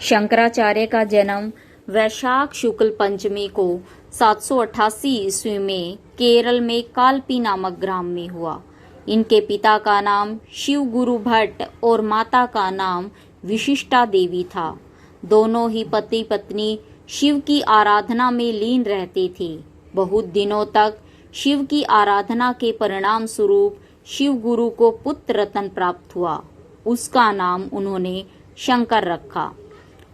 शंकराचार्य का जन्म वैशाख शुक्ल पंचमी को 788 ईस्वी में केरल में कालपी नामक ग्राम में हुआ। इनके पिता का नाम शिव गुरु भट्ट और माता का नाम विशिष्टा देवी था। दोनों ही पति पत्नी शिव की आराधना में लीन रहते थे। बहुत दिनों तक शिव की आराधना के परिणाम स्वरूप शिव गुरु को पुत्र रत्न प्राप्त हुआ। उसका नाम उन्होंने शंकर रखा।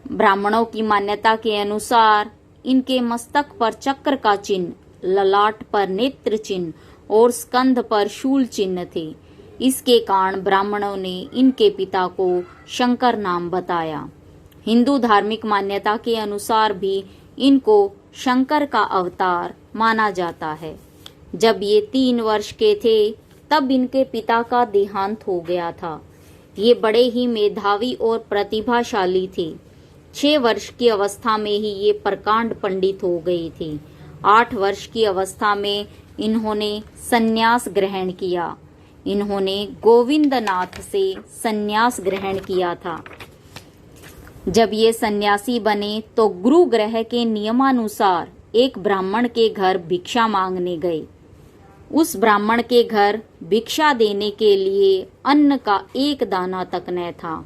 ब्राह्मणों की मान्यता के अनुसार इनके मस्तक पर चक्र का चिन्ह, ललाट पर नेत्र चिन्ह और स्कंध पर शूल चिन्ह थे। इसके कारण ब्राह्मणों ने इनके पिता को शंकर नाम बताया। हिंदू धार्मिक मान्यता के अनुसार भी इनको शंकर का अवतार माना जाता है। जब ये 3 वर्ष के थे तब इनके पिता का देहांत हो गया था। ये बड़े ही मेधावी और प्रतिभाशाली थे। 6 वर्ष की अवस्था में ही ये प्रकांड पंडित हो गए थे। 8 वर्ष की अवस्था में इन्होंने संन्यास ग्रहण किया। इन्होंने गोविंदनाथ से संन्यास ग्रहण किया था। जब ये सन्यासी बने तो गुरु ग्रह के नियमानुसार एक ब्राह्मण के घर भिक्षा मांगने गए। उस ब्राह्मण के घर भिक्षा देने के लिए अन्न का एक दाना तक न था।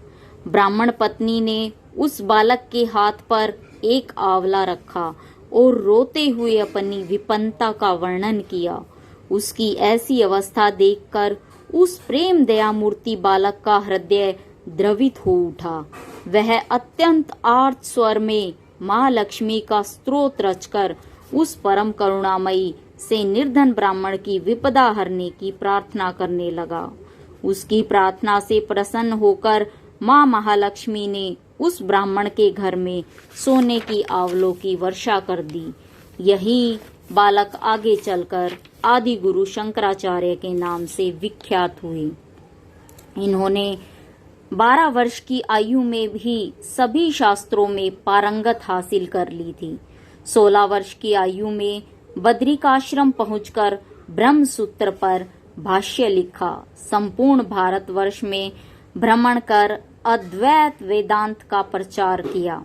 ब्राह्मण पत्नी ने उस बालक के हाथ पर एक आंवला रखा और रोते हुए अपनी विपन्नता का वर्णन किया। उसकी ऐसी अवस्था देखकर उस प्रेम दया मूर्ति बालक का हृदय द्रवित हो उठा। वह अत्यंत आर्त स्वर में माँ लक्ष्मी का स्तोत्र रचकर उस परम करुणामयी से निर्धन ब्राह्मण की विपदा हरने की प्रार्थना करने लगा। उसकी प्रार्थना से प्रसन्न होकर माँ महालक्ष्मी ने उस ब्राह्मण के घर में सोने की आंवलों की वर्षा कर दी। यही बालक आगे चलकर आदि गुरु शंकराचार्य के नाम से विख्यात हुए। इन्होंने 12 वर्ष की आयु में भी सभी शास्त्रों में पारंगत हासिल कर ली थी। 16 वर्ष की आयु में बद्रिकाश्रम पहुंचकर ब्रह्म सूत्र पर भाष्य लिखा। संपूर्ण भारतवर्ष में भ्रमण कर अद्वैत वेदांत का प्रचार किया।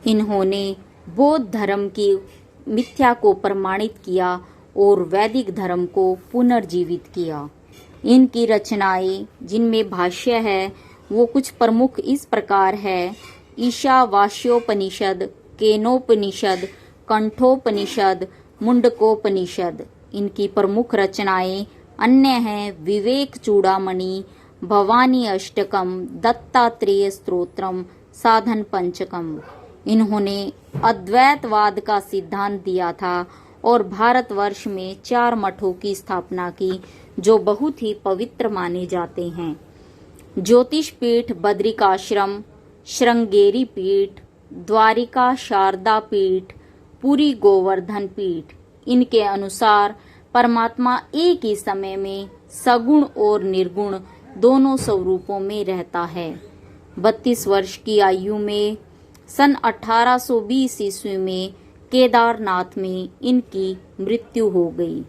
इन्होंने बौद्ध धर्म की मिथ्या को प्रमाणित किया और वैदिक धर्म को पुनर्जीवित किया। इनकी रचनाएं जिनमें भाष्य है वो कुछ प्रमुख इस प्रकार है: ईशावास्योपनिषद, केनोपनिषद, कंठोपनिषद, मुंडकोपनिषद। इनकी प्रमुख रचनाएं अन्य हैं विवेक चूड़ामणि, भवानी अष्टकम, दत्तात्रेय स्तोत्रम, साधन पंचकम। इन्होंने अद्वैतवाद का सिद्धांत दिया था और भारतवर्ष में 4 मठों की स्थापना की जो बहुत ही पवित्र माने जाते हैं: ज्योतिष पीठ बद्रिकाश्रम, श्रृंगेरी पीठ, द्वारिका शारदा पीठ, पुरी गोवर्धन पीठ। इनके अनुसार परमात्मा एक ही समय में सगुण और निर्गुण दोनों स्वरूपों में रहता है। 32 वर्ष की आयु में सन 1820 ईस्वी में केदारनाथ में इनकी मृत्यु हो गई।